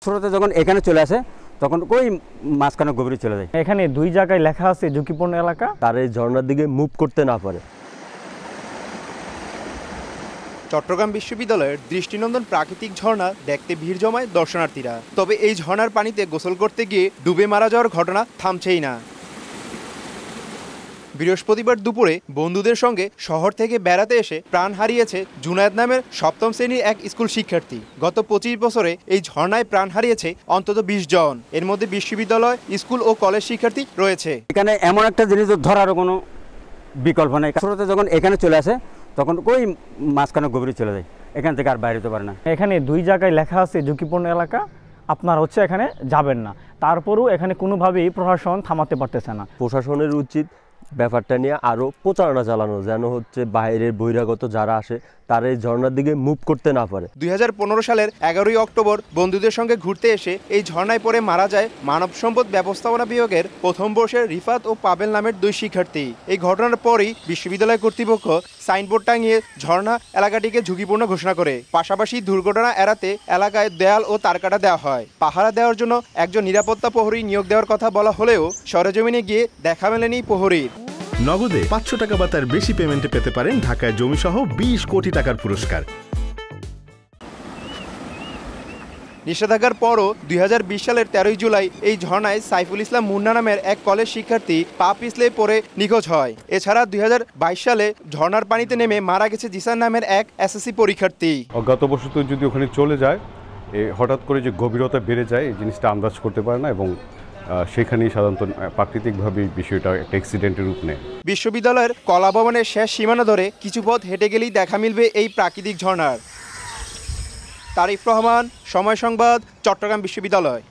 স্রোতে যখন এখানে চলে আসে তখন ওই মাঝখানে গভীরে চলে যায়। এখানে 2 জায়গায় লেখা আছে ঝুঁকিপূর্ণ এলাকা, তার এই ঝর্ণার দিকে মুভ করতে না পারে। চট্টগ্রাম বিশ্ববিদ্যালয়ের দৃষ্টিনন্দন প্রাকৃতিক ঝর্ণা দেখতে ভিড় জমায় দর্শনার্থীরা। তবে এই ঝর্ণার পানিতে গোসল করতে গিয়ে ডুবে মারা যাওয়ার ঘটনা থামছেই না। বৃহস্পতিবার দুপুরে বন্ধুদের সঙ্গে শহর থেকে বেড়াতে এসে প্রাণ হারিয়েছে জুনায়েদ নামের 7ম শ্রেণীর এক স্কুল শিক্ষার্থী। গত 25 বছরে এই ঝর্ণায় প্রাণ হারিয়েছে অন্তত 20 জন। এর মধ্যে বিশ্ববিদ্যালয়, স্কুল ও কলেজ শিক্ষার্থী রয়েছে। এখানে এমন একটা জিনিস ধরারও কোনো বিকল্প নেই। স্রোতে যখন এখানে চলে আসে তখন ওই মাঝখানে গভীরে চলে যায়, এখান থেকে আর বাইরে হতে পারে না। এখানে 2 জায়গায় লেখা আছে ঝুঁকিপূর্ণ এলাকা, আপনার এখানে যাবেন না। তারপরও এখানে কোনোভাবেই প্রশাসন থামাতে পারতেছে না। প্রশাসনের উচিত ব্যাপারটা নিয়ে আরও প্রচারণা চালানো, যেন বাইরের বহিরাগত যারা আসে তারা এই ঝর্ণার দিকে মুভ করতে না পারে। 2015 সালের 11ই অক্টোবর বন্ধুদের সঙ্গে ঘুরতে এসে এই ঝর্ণায় পড়ে মারা যায় মানব সম্পদ ব্যবস্থাপনা বিভাগের প্রথম বর্ষের রিফাত ও পাবেল নামের 2 শিক্ষার্থী। এই ঘটনার পরই বিশ্ববিদ্যালয় কর্তৃপক্ষ সাইনবোর্ড টাঙিয়ে ঝর্ণা এলাকাটিকে ঝুঁকিপূর্ণ ঘোষণা করে। পাশাপাশি দুর্ঘটনা এড়াতে এলাকায় দেয়াল ও তারকাটা দেওয়া হয়। পাহারা দেওয়ার জন্য একজন নিরাপত্তা প্রহরী নিয়োগ দেওয়ার কথা বলা হলেও সরেজমিনে গিয়ে দেখা মেলেনি প্রহরীর। নগদে 500 টাকা বা তার বেশি পেমেন্টে পেতে পারেন ঢাকায় জমিসহ 20 কোটি টাকার পুরস্কার। নিষেধাজ্ঞার পরও 2020 সালের 13 জুলাই এই ঝর্ণায় সাইফুল ইসলাম মুন্না নামের এক কলেজ শিক্ষার্থী পা পিছলে পড়ে নিখোঁজ হয়। এছাড়া 2022 সালে ঝর্ণার পানিতে নেমে মারা গেছে জিসান নামের এক এসএসসি পরীক্ষার্থী। অজ্ঞাতবশত যদি ওখানে চলে যায়, হঠাৎ করে যে গভীরতা বেড়ে যায় এই জিনিসটা আন্দাজ করতে পারে না এবং সেখানেই সাধারণত প্রাকৃতিকভাবে বিষয়টা একটা অ্যাক্সিডেন্টের রূপ নেয়। বিশ্ববিদ্যালয়ের কলা ভবনের শেষ সীমানা ধরে কিছু পথ হেঁটে গেলেই দেখা মিলবে এই প্রাকৃতিক ঝর্ণার। তারিফ রহমান, সময় সংবাদ, চট্টগ্রাম বিশ্ববিদ্যালয়।